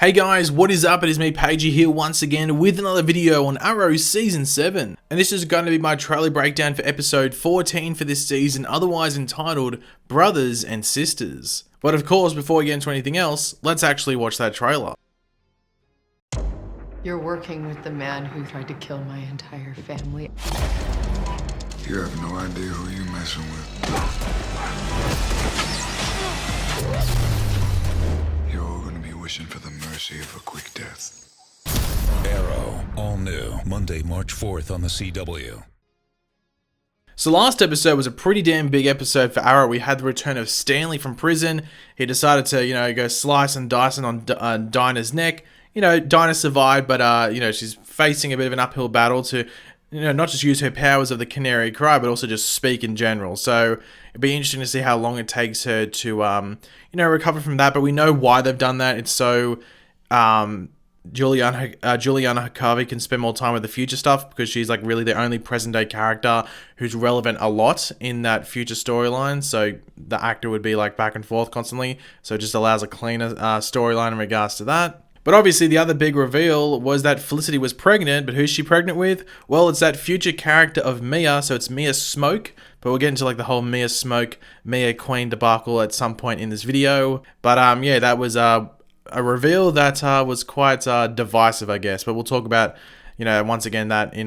Hey guys, what is up? It is me, Pagey, here once again with another video on Arrow Season 7. And this is going to be my trailer breakdown for episode 14 for this season, otherwise entitled Brothers and Sisters. But of course, before we get into anything else, let's actually watch that trailer. You're working with the man who tried to kill my entire family. You have no idea who you're messing with. You're all gonna be wishing for the mercy of a quick death. Arrow, all new, Monday, March 4th on the CW. So last episode was a pretty damn big episode for Arrow. We had the return of Stanley from prison. He decided to, go slice and dice on Dinah's neck. Dinah survived, but, she's facing a bit of an uphill battle to, not just use her powers of the Canary Cry, but also just speak in general. So it'd be interesting to see how long it takes her to, recover from that. But we know why they've done that. It's so Juliana Harper can spend more time with the future stuff because she's like really the only present day character who's relevant a lot in that future storyline. So the actor would be like back and forth constantly. So it just allows a cleaner storyline in regards to that. But obviously the other big reveal was that Felicity was pregnant, but who's she pregnant with? Well, it's that future character of Mia, so it's Mia Smoak, but we'll get into like the whole Mia Smoak, Mia Queen debacle at some point in this video. But yeah, that was a reveal that was quite divisive, I guess, but we'll talk about, once again that in,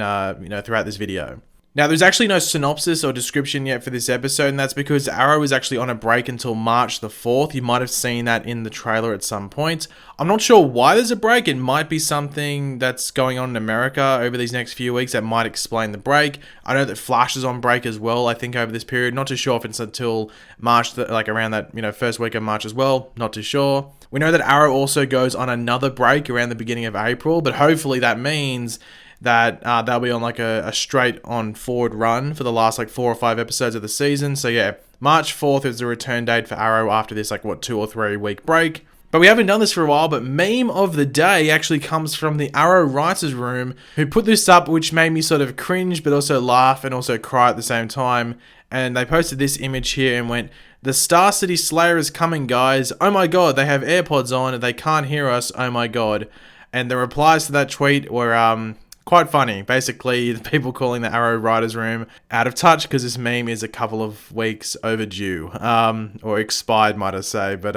throughout this video. Now, there's actually no synopsis or description yet for this episode, and that's because Arrow is actually on a break until March the 4th. You might have seen that in the trailer at some point. I'm not sure why there's a break. It might be something that's going on in America over these next few weeks that might explain the break. I know that Flash is on break as well, I think, over this period. Not too sure if it's until March, like around that, first week of March as well. Not too sure. We know that Arrow also goes on another break around the beginning of April, but hopefully that means that they'll be on like a straight on forward run for the last like 4 or 5 episodes of the season. So yeah, March 4th is the return date for Arrow after this 2 or 3 week break. But we haven't done this for a while, but meme of the day actually comes from the Arrow writers room, who put this up, which made me sort of cringe but also laugh and also cry at the same time. And they posted this image here and went, "The Star City Slayer is coming, guys. Oh my god, they have AirPods on, they can't hear us, oh my god." And the replies to that tweet were quite funny. Basically, the people calling the Arrow writers room out of touch because this meme is a couple of weeks overdue, or expired, might I say. But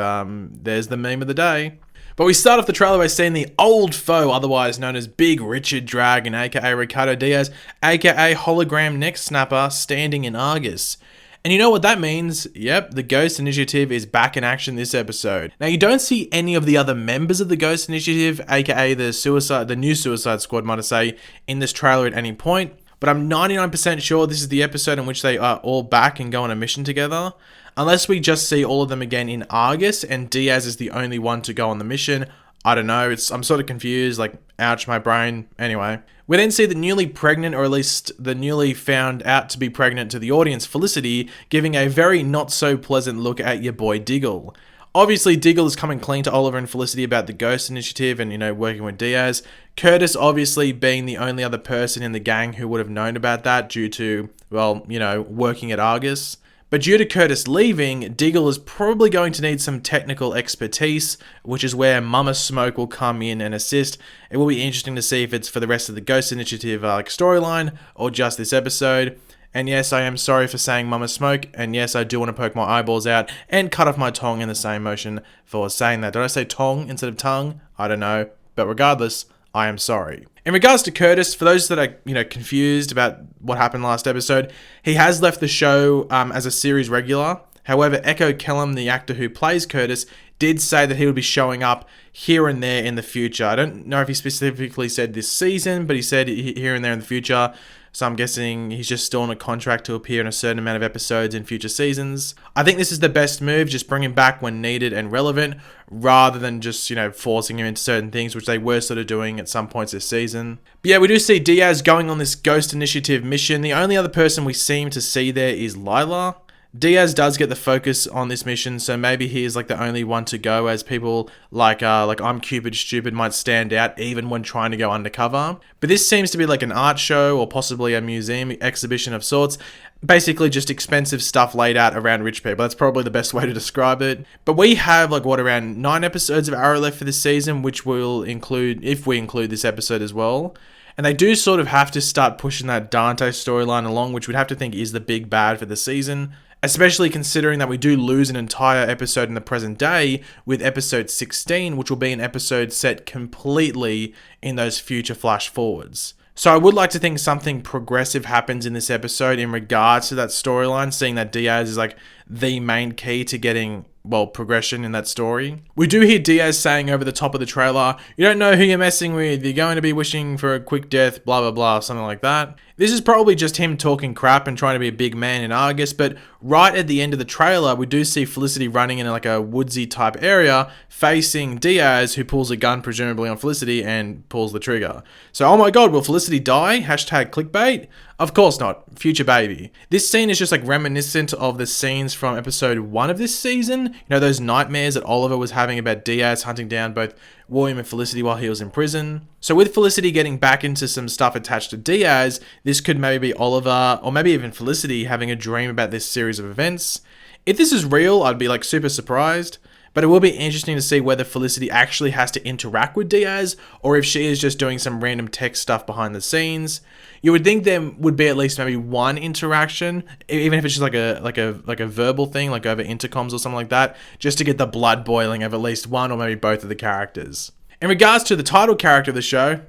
there's the meme of the day. But we start off the trailer by seeing the old foe, otherwise known as Big Richard Dragon, aka Ricardo Diaz, aka Hologram Neck Snapper, standing in Argus. And you know what that means? Yep, the Ghost Initiative is back in action this episode. Now, you don't see any of the other members of the Ghost Initiative, aka the new Suicide Squad, might I say, in this trailer at any point. But I'm 99% sure this is the episode in which they are all back and go on a mission together. Unless we just see all of them again in Argus and Diaz is the only one to go on the mission. I don't know, I'm sort of confused, like, ouch, my brain. Anyway. We then see the newly pregnant, or at least the newly found out to be pregnant to the audience, Felicity, giving a very not so pleasant look at your boy Diggle. Obviously, Diggle is coming clean to Oliver and Felicity about the Ghost Initiative and, working with Diaz. Curtis obviously being the only other person in the gang who would have known about that due to, well, working at Argus. But due to Curtis leaving, Diggle is probably going to need some technical expertise, which is where Mama Smoak will come in and assist. It will be interesting to see if it's for the rest of the Ghost Initiative storyline or just this episode. And yes, I am sorry for saying Mama Smoak, and yes, I do want to poke my eyeballs out and cut off my tongue in the same motion for saying that. Did I say tongue instead of tongue? I don't know. But regardless, I am sorry. In regards to Curtis, for those that are, confused about what happened last episode, he has left the show as a series regular. However, Echo Kellum, the actor who plays Curtis, did say that he would be showing up here and there in the future. I don't know if he specifically said this season, but he said here and there in the future. So I'm guessing he's just still on a contract to appear in a certain amount of episodes in future seasons. I think this is the best move, just bring him back when needed and relevant, rather than just, forcing him into certain things, which they were sort of doing at some points this season. But yeah, we do see Diaz going on this Ghost Initiative mission. The only other person we seem to see there is Lila. Diaz does get the focus on this mission, so maybe he is like the only one to go, as people like I'm Cupid Stupid might stand out even when trying to go undercover. But this seems to be like an art show or possibly a museum exhibition of sorts. Basically just expensive stuff laid out around rich people. That's probably the best way to describe it. But we have around 9 episodes of Arrow left for this season, which will include, if we include this episode as well. And they do sort of have to start pushing that Dante storyline along, which we'd have to think is the big bad for the season. Especially considering that we do lose an entire episode in the present day with episode 16, which will be an episode set completely in those future flash forwards. So I would like to think something progressive happens in this episode in regards to that storyline, seeing that Diaz is like the main key to getting, progression in that story. We do hear Diaz saying over the top of the trailer, "You don't know who you're messing with, you're going to be wishing for a quick death, blah blah blah," something like that. This is probably just him talking crap and trying to be a big man in Argus, but right at the end of the trailer, we do see Felicity running in like a woodsy type area, facing Diaz, who pulls a gun presumably on Felicity and pulls the trigger. So, oh my god, will Felicity die? Hashtag clickbait? Of course not. Future baby. This scene is just like reminiscent of the scenes from episode 1 of this season. You know, those nightmares that Oliver was having about Diaz hunting down both William and Felicity while he was in prison. So with Felicity getting back into some stuff attached to Diaz, this could maybe be Oliver, or maybe even Felicity, having a dream about this series of events. If this is real, I'd be like super surprised. But it will be interesting to see whether Felicity actually has to interact with Diaz, or if she is just doing some random tech stuff behind the scenes. You would think there would be at least maybe one interaction, even if it's just like a verbal thing, like over intercoms or something like that, just to get the blood boiling of at least one or maybe both of the characters. In regards to the title character of the show,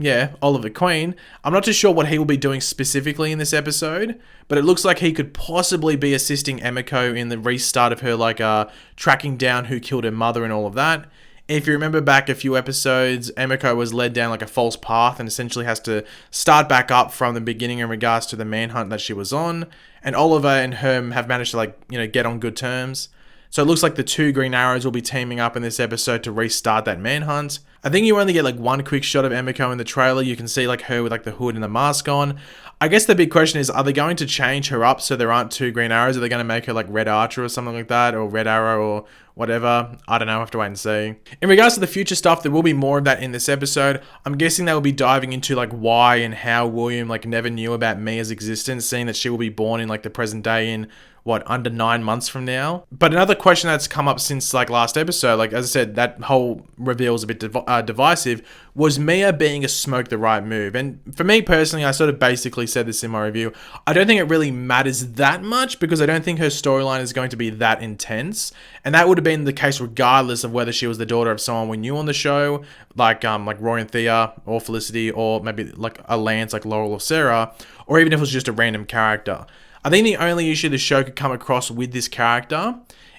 Oliver Queen, I'm not too sure what he will be doing specifically in this episode, but it looks like he could possibly be assisting Emiko in the restart of her, tracking down who killed her mother and all of that. If you remember back a few episodes, Emiko was led down like a false path and essentially has to start back up from the beginning in regards to the manhunt that she was on, and Oliver and her have managed to get on good terms. So it looks like the two Green Arrows will be teaming up in this episode to restart that manhunt. I think you only get one quick shot of Emiko in the trailer. You can see her with the hood and the mask on. I guess the big question is, are they going to change her up so there aren't two Green Arrows? Are they going to make her Red Archer or something like that? Or Red Arrow or whatever? I don't know. I have to wait and see. In regards to the future stuff, there will be more of that in this episode. I'm guessing they will be diving into why and how William never knew about Mia's existence, seeing that she will be born in the present day in under 9 months from now. But another question that's come up since last episode, as I said, that whole reveal is a bit divisive, was Mia being a Smoak the right move? And for me personally, I sort of basically said this in my review, I don't think it really matters that much because I don't think her storyline is going to be that intense, and that would have been the case regardless of whether she was the daughter of someone we knew on the show, like Roy and Thea or Felicity, or maybe a Lance like Laurel or Sarah, or even if it was just a random character. I think the only issue the show could come across with this character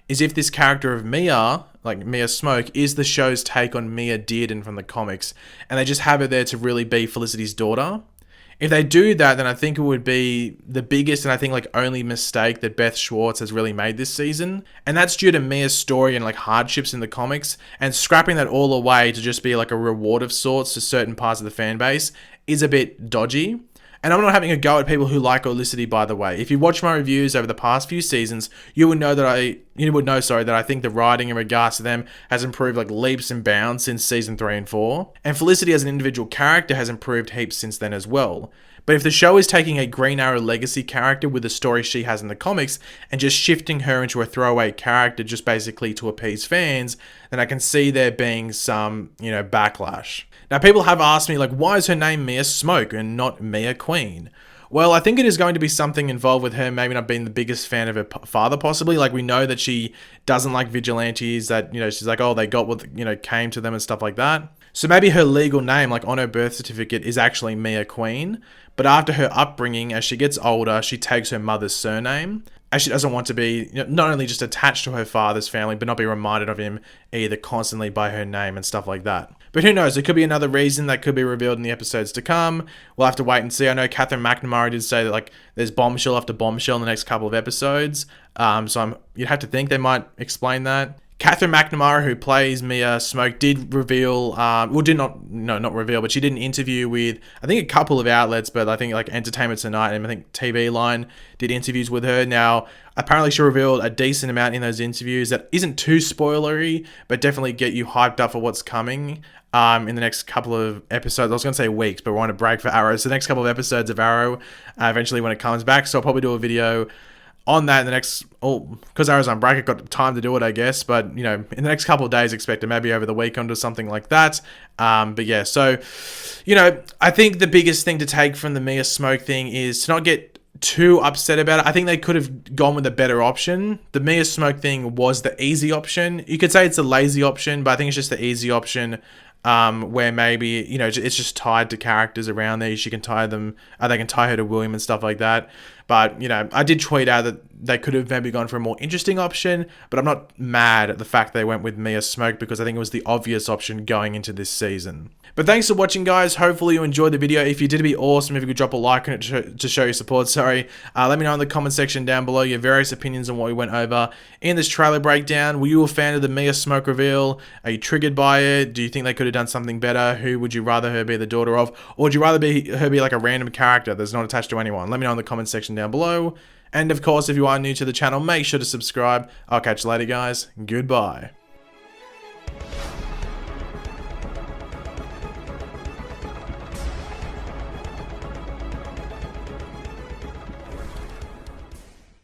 is if this character of Mia, Mia Smoak, is the show's take on Mia Dearden from the comics, and they just have her there to really be Felicity's daughter. If they do that, then I think it would be the biggest and I think only mistake that Beth Schwartz has really made this season. And that's due to Mia's story and hardships in the comics, and scrapping that all away to just be a reward of sorts to certain parts of the fan base is a bit dodgy. And I'm not having a go at people who like Felicity, by the way. If you watch my reviews over the past few seasons, you would know that I think the writing in regards to them has improved leaps and bounds since season 3 and 4. And Felicity as an individual character has improved heaps since then as well. But if the show is taking a Green Arrow legacy character with the story she has in the comics and just shifting her into a throwaway character just basically to appease fans, then I can see there being some, backlash. Now, people have asked me, why is her name Mia Smoak and not Mia Queen? Well, I think it is going to be something involved with her maybe not being the biggest fan of her father, possibly. We know that she doesn't like vigilantes, that, she's they got what, came to them and stuff like that. So maybe her legal name, on her birth certificate, is actually Mia Queen. But after her upbringing, as she gets older, she takes her mother's surname, as she doesn't want to be not only just attached to her father's family, but not be reminded of him either constantly by her name and stuff like that. But who knows? There could be another reason that could be revealed in the episodes to come. We'll have to wait and see. I know Catherine McNamara did say that there's bombshell after bombshell in the next couple of episodes. So you'd have to think they might explain that. Catherine McNamara, who plays Mia Smoak, did reveal, not reveal, but she did an interview with, I think, a couple of outlets, but I think like Entertainment Tonight and I think TV Line did interviews with her. Now, apparently she revealed a decent amount in those interviews that isn't too spoilery, but definitely get you hyped up for what's coming in the next couple of episodes. I was going to say weeks, but we're on a break for Arrow. So the next couple of episodes of Arrow, eventually when it comes back. So I'll probably do a video on that in the next, because Arrow's on break, I've got time to do it, I guess, but, you know, in the next couple of days, expect it maybe over the weekend or something like that. But yeah, so, you know, I think the biggest thing to take from the Mia Smoak thing is to not get too upset about it. I think they could have gone with a better option. The Mia Smoak thing was the easy option. You could say it's a lazy option, but I think it's just the easy option, where maybe, you know, it's just tied to characters around there. She can tie them, they can tie her to William and stuff like that. But, you know, I did tweet out that they could have maybe gone for a more interesting option, but I'm not mad at the fact they went with Mia Smoak because I think it was the obvious option going into this season. But thanks for watching, guys. Hopefully you enjoyed the video. If you did, it'd be awesome if you could drop a like on it to show your support. Let me know in the comment section down below your various opinions on what we went over in this trailer breakdown. Were you a fan of the Mia Smoak reveal? Are you triggered by it? Do you think they could have done something better? Who would you rather her be the daughter of? Or would you rather her be like a random character that's not attached to anyone? Let me know in the comment section down below. And of course, if you are new to the channel, make sure to subscribe. I'll catch you later, guys. Goodbye.